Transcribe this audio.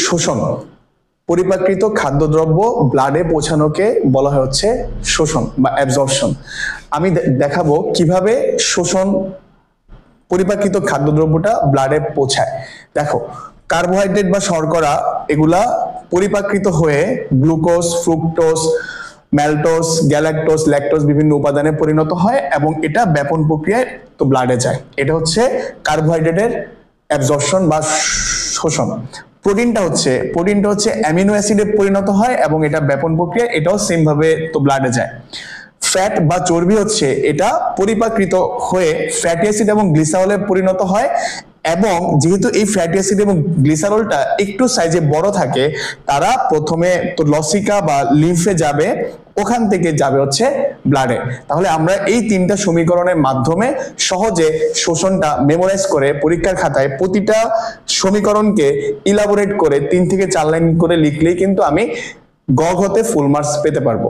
শোষণ, পরিপাকৃত খাদ্যদ্রব্য ব্লাডে পৌঁছানোকে বলা হয় হচ্ছে শোষণ বা অ্যাবজর্পশন। আমি দেখাবো কিভাবে শোষণ পরিপাকৃত খাদ্যদ্রব্যটা ব্লাডে পৌঁছায়। দেখো, কার্বোহাইড্রেট বা শর্করা এগুলা পরিপাকৃত হয়ে গ্লুকোজ, ফ্রুক্টোজ, ম্যালটোজ, গ্যালাক্টোজ, ল্যাকটোজ বিভিন্ন উপাদানে পরিণত হয় এবং এটা ব্যাপন প্রক্রিয়ায় তো ব্লাডে যায়। এটা হচ্ছে কার্বোহাইড্রেটের অ্যাবজর্পশন বা শোষণ। প্রোটিনটা হচ্ছে অ্যামিনো অ্যাসিডে পরিণত হয় এবং এটা ব্যাপন প্রক্রিয়া, এটাও সেম ভাবে তো ব্লাডে যায়। ফ্যাট বা চর্বি হচ্ছে এটা পরিপাকৃত হয়ে ফ্যাটি অ্যাসিড এবং গ্লিসারলে পরিণত হয় এবং যেহেতু এই ফ্যাটি অ্যাসিড এবং গ্লিসারলটা একটু সাইজে বড় থাকে, তারা প্রথমে তো লসিকা বা লিম্ফে যাবে, ওখান থেকে যাবে হচ্ছে ব্লাডে। তাহলে আমরা এই তিনটা সমীকরণের মাধ্যমে সহজে শোষণটা মেমোরাইজ করে পরীক্ষার খাতায় প্রতিটা সমীকরণকে ইলাবোরেট করে 3 থেকে 4 লাইন করে লিখলেই কিন্তু আমি গ ঘতে ফুল মার্কস পেতে পারবো।